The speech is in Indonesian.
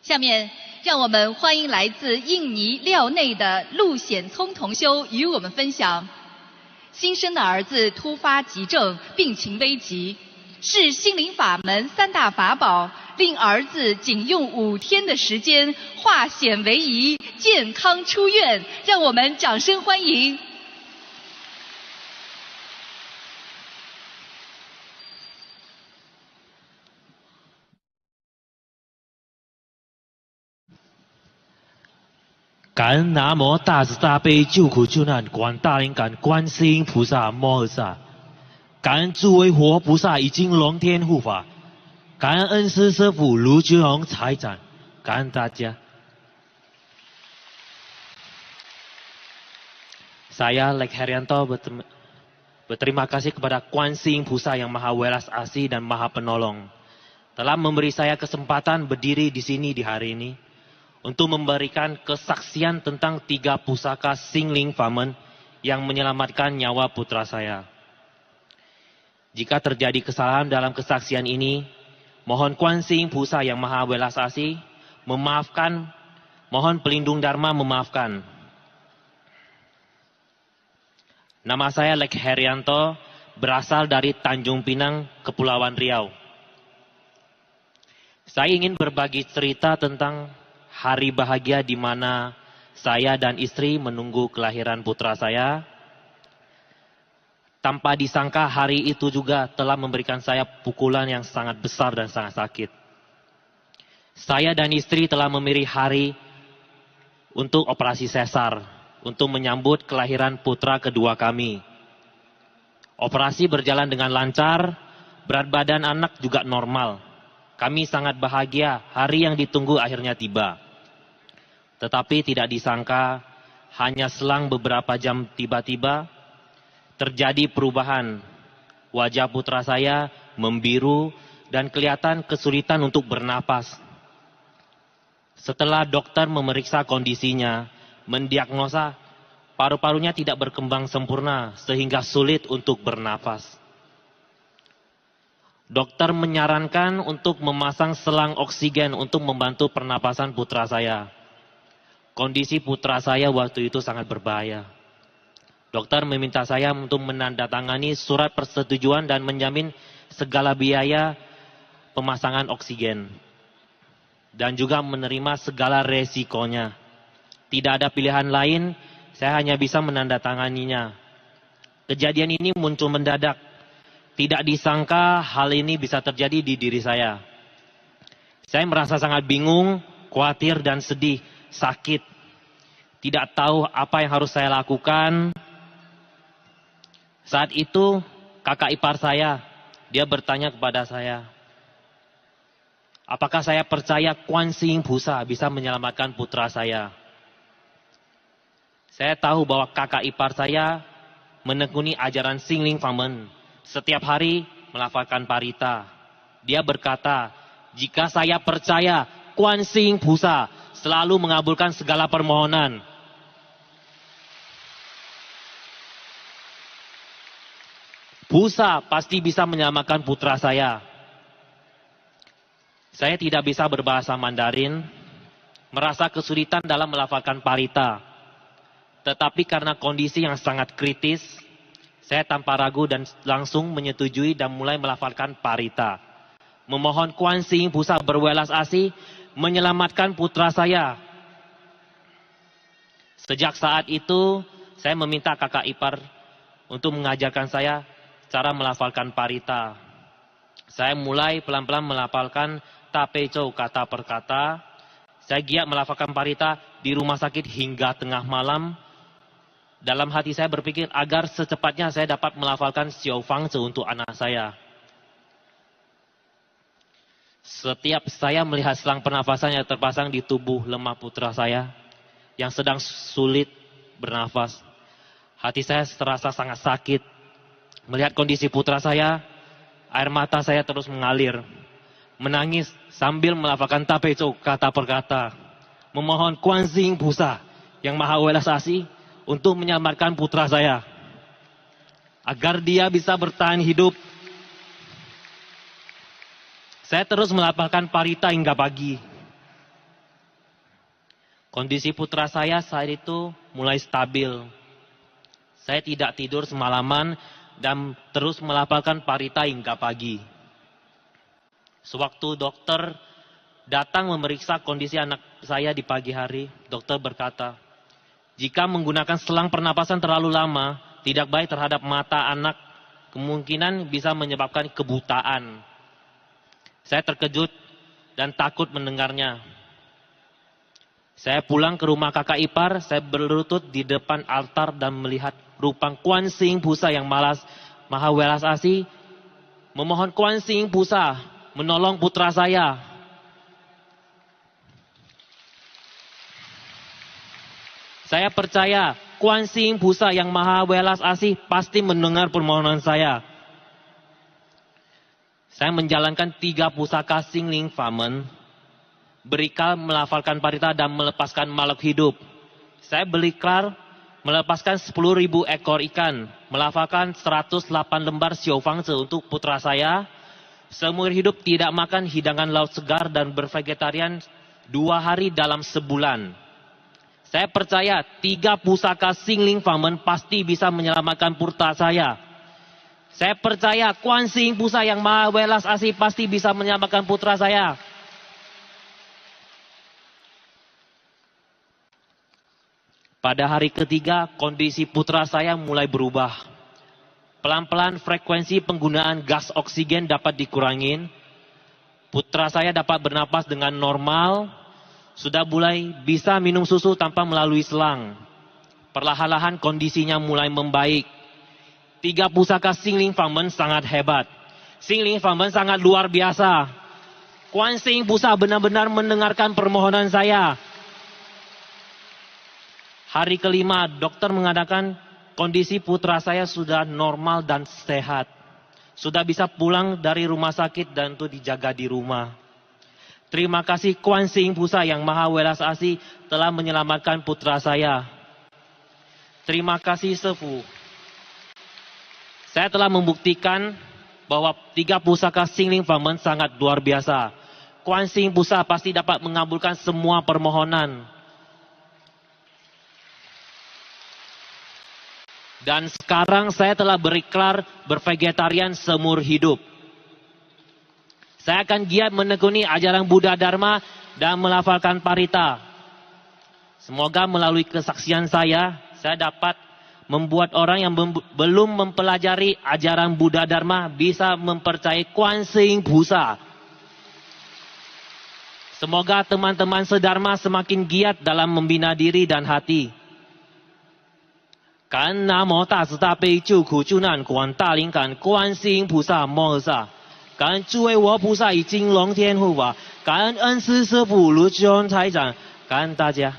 下面，让我们欢迎来自印尼廖内的陆显聪同修与我们分享：新生的儿子突发急症，病情危急，是心灵法门3大法宝，令儿子仅用5天的时间化险为夷，健康出院。让我们掌声欢迎。感恩南无大慈大悲救苦救难广大灵感观世音菩萨摩诃萨，感恩诸位活菩萨已经龙天护法，感恩恩师师父卢军宏财长，感恩大家。Saya Lek Herianto berterima kasih kepada Kuansi Pusa yang Maha Welas Asih dan Maha Penolong telah memberi saya kesempatan berdiri di sini di hari ini untuk memberikan kesaksian tentang 3 pusaka Singling Famen yang menyelamatkan nyawa putra saya. Jika terjadi kesalahan dalam kesaksian ini, mohon Kuansi Pusa yang Maha Welas Asih memaafkan, mohon pelindung Dharma memaafkan. Nama saya Lek Herianto, berasal dari Tanjung Pinang, Kepulauan Riau. Saya ingin berbagi cerita tentang hari bahagia di mana saya dan istri menunggu kelahiran putra saya. Tanpa disangka hari itu juga telah memberikan saya pukulan yang sangat besar dan sangat sakit. Saya dan istri telah memilih hari untuk operasi sesar, untuk menyambut kelahiran putra kedua kami. Operasi berjalan dengan lancar, berat badan anak juga normal. Kami sangat bahagia, hari yang ditunggu akhirnya tiba. Tetapi tidak disangka, hanya selang beberapa jam tiba-tiba terjadi perubahan. Wajah putra saya membiru dan kelihatan kesulitan untuk bernapas. Setelah dokter memeriksa kondisinya, mendiagnosa paru-parunya tidak berkembang sempurna sehingga sulit untuk bernapas. Dokter menyarankan untuk memasang selang oksigen untuk membantu pernapasan putra saya. Kondisi putra saya waktu itu sangat berbahaya. Dokter meminta saya untuk menandatangani surat persetujuan dan menjamin segala biaya pemasangan oksigen. Dan juga menerima segala resikonya. Tidak ada pilihan lain, saya hanya bisa menandatanganinya. Kejadian ini muncul mendadak. Tidak disangka hal ini bisa terjadi di diri saya. Saya merasa sangat bingung, khawatir dan sedih, sakit. Tidak tahu apa yang harus saya lakukan. Saat itu kakak ipar saya, dia bertanya kepada saya, apakah saya percaya Kuansi Pusa bisa menyelamatkan putra saya? Saya tahu bahwa kakak ipar saya menekuni ajaran Singling Famen. Setiap hari melafalkan parita. Dia berkata, jika saya percaya Kuansi Pusa selalu mengabulkan segala permohonan. Pusa pasti bisa menyelamatkan putra saya. Saya tidak bisa berbahasa Mandarin, merasa kesulitan dalam melafalkan parita. Tetapi karena kondisi yang sangat kritis, saya tanpa ragu dan langsung menyetujui dan mulai melafalkan parita. Memohon Kuansi Pusa berwelas asih menyelamatkan putra saya. Sejak saat itu, saya meminta kakak ipar untuk mengajarkan saya cara melafalkan parita. Saya mulai pelan-pelan melafalkan tapeco kata per kata. Saya giat melafalkan parita di rumah sakit hingga tengah malam. Dalam hati saya berpikir agar secepatnya saya dapat melafalkan Xiao Fangzi untuk anak saya. Setiap saya melihat selang pernafasan yang terpasang di tubuh lemah putra saya yang sedang sulit bernafas, hati saya terasa sangat sakit. Melihat kondisi putra saya, air mata saya terus mengalir. Menangis sambil melafalkan tapeco kata per kata. Memohon Kuansi Pusa yang Maha Welas Asih untuk menyelamatkan putra saya. Agar dia bisa bertahan hidup. Saya terus melafalkan parita hingga pagi. Kondisi putra saya saat itu mulai stabil. Saya tidak tidur semalaman dan terus melafalkan parita hingga pagi. Sewaktu dokter datang memeriksa kondisi anak saya di pagi hari, dokter berkata, jika menggunakan selang pernapasan terlalu lama, tidak baik terhadap mata anak, kemungkinan bisa menyebabkan kebutaan. Saya terkejut dan takut mendengarnya. Saya pulang ke rumah kakak ipar, saya berlutut di depan altar dan melihat rupang Kuan Sing Pusa yang maha welas asih, memohon Kuan Sing Pusa menolong putra saya. Saya percaya Kuan Sing Pusa yang maha welas asih pasti mendengar permohonan saya. Saya menjalankan 3 pusaka Singling Famen, berikal melafalkan parita dan melepaskan makhluk hidup. Saya berikrar melepaskan 10.000 ekor ikan, melafalkan 108 lembar Xiao Fangzi untuk putra saya. Seumur hidup tidak makan hidangan laut segar dan bervegetarian 2 hari dalam sebulan. Saya percaya 3 pusaka Singling Famen pasti bisa menyelamatkan putra saya. Saya percaya Kuan Sing Pusa yang maha welas asih pasti bisa menyelamatkan putra saya. Pada hari ketiga, kondisi putra saya mulai berubah. Pelan-pelan frekuensi penggunaan gas oksigen dapat dikurangin. Putra saya dapat bernapas dengan normal. Sudah mulai bisa minum susu tanpa melalui selang. Perlahan-lahan kondisinya mulai membaik. 3 pusaka Singling Famen sangat hebat. Singling Famen sangat luar biasa. Kuan Sing Pusa benar-benar mendengarkan permohonan saya. Hari kelima, dokter mengatakan kondisi putra saya sudah normal dan sehat. Sudah bisa pulang dari rumah sakit dan itu dijaga di rumah. Terima kasih Kuan Sing Pusa yang maha welas asih telah menyelamatkan putra saya. Terima kasih Sefu. Saya telah membuktikan bahwa 3 pusaka Singling Famen sangat luar biasa. Kuan Sing Pusa pasti dapat mengabulkan semua permohonan. Dan sekarang saya telah berikrar bervegetarian seumur hidup. Saya akan giat menekuni ajaran Buddha Dharma dan melafalkan parita. Semoga melalui kesaksian saya dapat membuat orang yang belum mempelajari ajaran Buddha Dharma bisa mempercayai Kuan Sing Pusa. Semoga teman-teman sedharma semakin giat dalam membina diri dan hati. 感恩南无大慈大悲救苦救难广大灵感观世音菩萨摩诃萨，感恩诸位佛菩萨与金龙天护法，感恩恩师师父卢志宏台长，感恩大家。